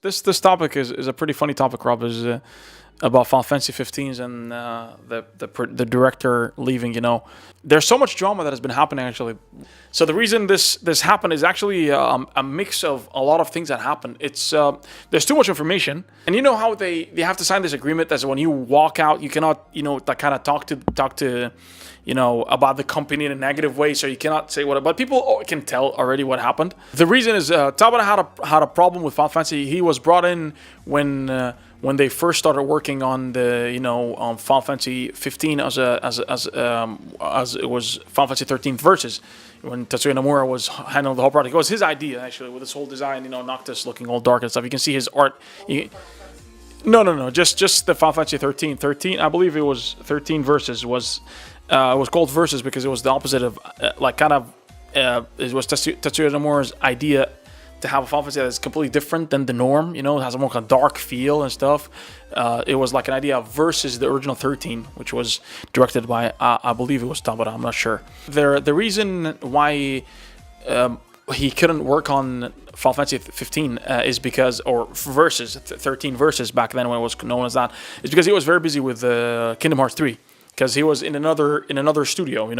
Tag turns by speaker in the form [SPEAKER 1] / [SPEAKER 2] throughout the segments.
[SPEAKER 1] This topic is a pretty funny topic, Rob. Is about Final Fantasy 15s and the director leaving. There's so much drama that has been happening actually. So the reason this happened is actually a mix of a lot of things that happened. It's there's too much information, and you know how they have to sign this agreement that when you walk out, you cannot that kind of talk to about the company in a negative way, so you cannot say what. But people can tell already what happened. The reason is Tabata had a problem with Final Fantasy. He was brought in when they first started working on the Final Fantasy 15 as it was Final Fantasy 13 Versus. When Tetsuya Nomura was handling the whole project, it was his idea actually with this whole design, Noctis looking all dark and stuff. You can see his art. No, just the Final Fantasy 13, I believe it was 13 Versus was. It was called Versus because it was the opposite of it was Tetsuya Nomura's idea to have a Final Fantasy that is completely different than the norm. It has a more kind of dark feel and stuff. It was like an idea of versus the original 13, which was directed by I believe it was Tabata. I'm not sure. The reason why he couldn't work on Final Fantasy 15 is because, or Versus 13 Versus back then when it was known as that, is because he was very busy with Kingdom Hearts 3. Because he was in another studio,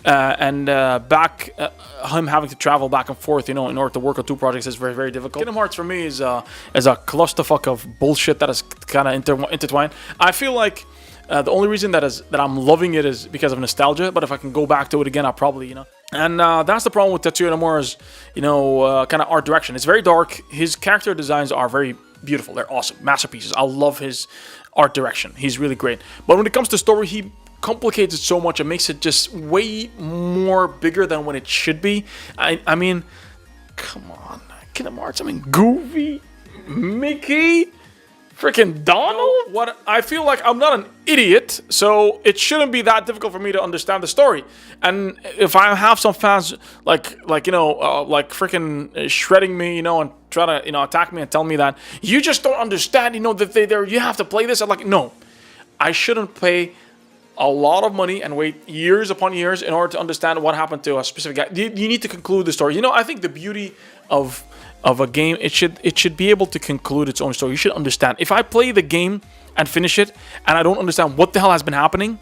[SPEAKER 1] and him having to travel back and forth, in order to work on two projects is very, very difficult. Kingdom Hearts for me is a clusterfuck of bullshit that is kind of intertwined. I feel like the only reason that I'm loving it is because of nostalgia. But if I can go back to it again, I'll probably, And that's the problem with Tetsuya Nomura's, kind of art direction. It's very dark. His character designs are very beautiful. They're awesome, masterpieces. I love his art direction. He's really great. But when it comes to story, he complicates it so much and makes it just way more bigger than when it should be. I mean, come on, Kingdom Hearts. Goofy, Mickey, freaking Donald. What? I feel like I'm not an idiot, so it shouldn't be that difficult for me to understand the story. And if I have some fans like freaking shredding me, and try to attack me and tell me that you just don't understand, that you have to play this. I'm like, no, I shouldn't pay a lot of money and wait years upon years in order to understand what happened to a specific guy. You need to conclude the story. I think the beauty of a game, it should be able to conclude its own story. You should understand. If I play the game and finish it and I don't understand what the hell has been happening,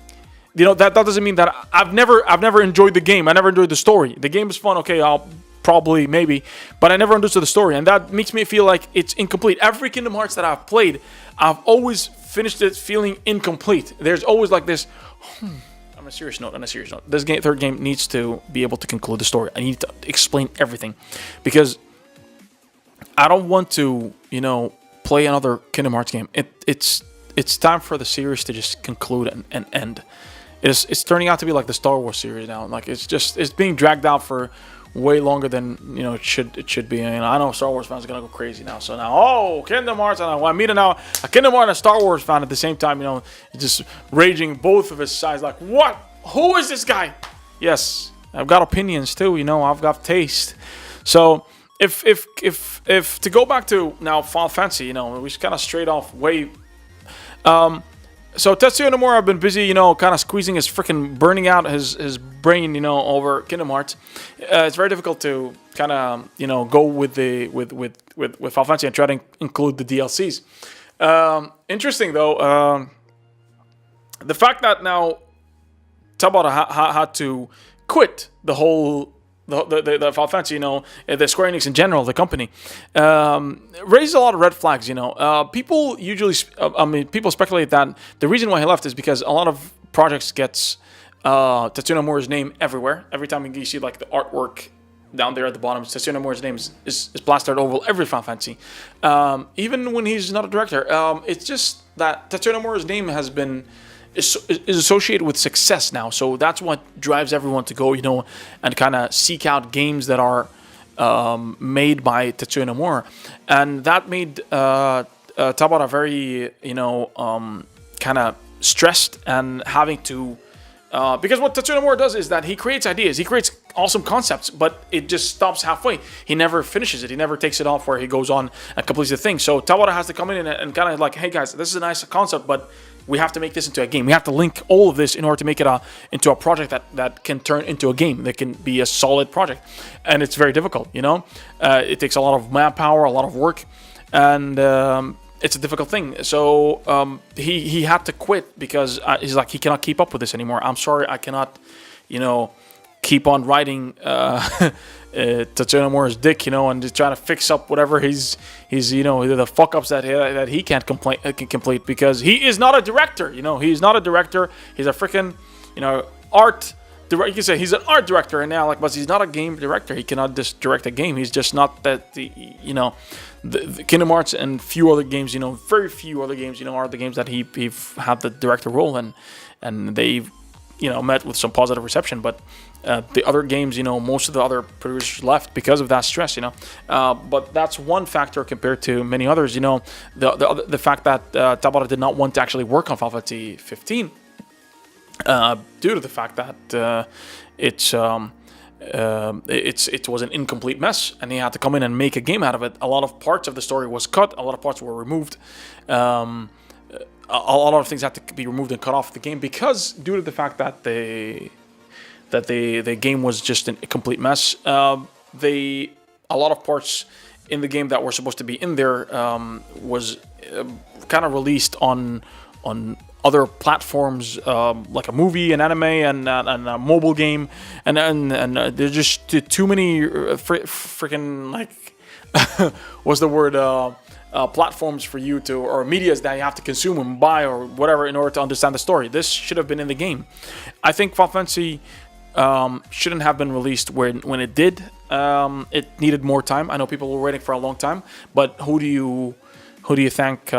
[SPEAKER 1] that doesn't mean that I've never enjoyed the game. I never enjoyed the story. The game is fun. Okay, I'll probably maybe, but I never understood the story, and that makes me feel like it's incomplete. Every Kingdom Hearts that I've played, I've always finished it feeling incomplete. There's always like this. On a serious note, this third game needs to be able to conclude the story. I need to explain everything, because I don't want to, play another Kingdom Hearts game. It's time for the series to just conclude and end. It's turning out to be like the Star Wars series now. Like it's being dragged out for way longer than it should be. I know Star Wars fans are gonna go crazy now. So now, Kingdom Hearts, and I meet now a Kingdom Hearts and a Star Wars fan at the same time. Just raging both of his sides. Like, what? Who is this guy? Yes, I've got opinions too. I've got taste. So if to go back to now Final Fantasy, we kind of straight off way. So Tetsuya Nomura have been busy, kind of squeezing his freaking, burning out his brain, over Kingdom Hearts. It's very difficult to kind of, go with Final Fantasy and try to include the DLCs. Interesting though, the fact that now Tabata had to quit the whole. The Final Fantasy, the Square Enix in general, the company, raises a lot of red flags. People usually, people speculate that the reason why he left is because a lot of projects gets Tetsuya Nomura's name everywhere. Every time you see like the artwork down there at the bottom, Tetsuya Nomura's name is plastered over every Final Fantasy. Even when he's not a director, it's just that Tetsuya Nomura's name has been. Is associated with success now, so that's what drives everyone to go, and kind of seek out games that are made by Tetsuya Nomura, and that made Tabata very, kind of stressed and having to, because what Tetsuya Nomura does is that he creates ideas, he creates awesome concepts, but it just stops halfway. He never finishes it. He never takes it off where he goes on and completes the thing. So Tabata has to come in and kind of like, hey guys, this is a nice concept, but we have to make this into a game. We have to link all of this in order to make it into a project that can turn into a game, that can be a solid project. And it's very difficult, It takes a lot of manpower, a lot of work. and it's a difficult thing. So he had to quit because he's like, he cannot keep up with this anymore. I'm sorry, I cannot, keep on writing Tatsuya Nomura's dick, and just trying to fix up whatever he's the fuck ups that he can't complete, because he is not a director. He's not a director. He's a freaking art. You can say he's an art director, and now but he's not a game director. He cannot just direct a game. He's just not that. The Kingdom Hearts and few other games, very few other games, are the games that he had the director role in, and they've met with some positive reception. But the other games, most of the other producers left because of that stress. But that's one factor compared to many others. The fact that Tabata did not want to actually work on Final Fantasy 15. Due to the fact that it was an incomplete mess, and he had to come in and make a game out of it. A lot of parts of the story was cut. A lot of parts were removed. A lot of things had to be removed and cut off the game because due to the fact that the game was just a complete mess. A lot of parts in the game that were supposed to be in there was kind of released on other platforms, like a movie, an anime, and a mobile game, and there's just too many freaking what's the word, platforms for you to, or medias that you have to consume and buy or whatever in order to understand the story. This should have been in the game. I think Final Fantasy shouldn't have been released when it did. It needed more time. I know people were waiting for a long time, but who do you thank?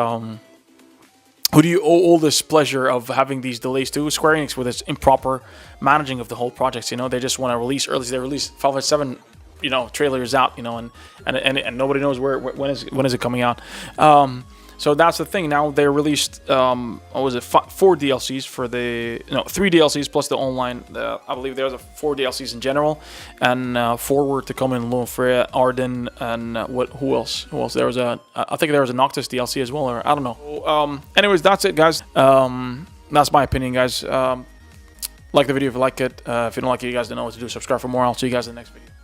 [SPEAKER 1] Who do you owe all this pleasure of having these delays to? Square Enix, with its improper managing of the whole project. They just want to release early. They release Final Fantasy 7, trailer is out, and nobody knows when is it coming out. So that's the thing. Now they released 4 DLCs for 3 DLCs plus the online. I believe there's 4 DLCs in general, and 4 were to come in Lone Freya, Arden, and who else? There was I think there was a Noctis DLC as well, or I don't know. Anyways, that's it, guys. That's my opinion, guys. Like the video if you like it. If you don't like it, you guys don't know what to do. Subscribe for more. I'll see you guys in the next video.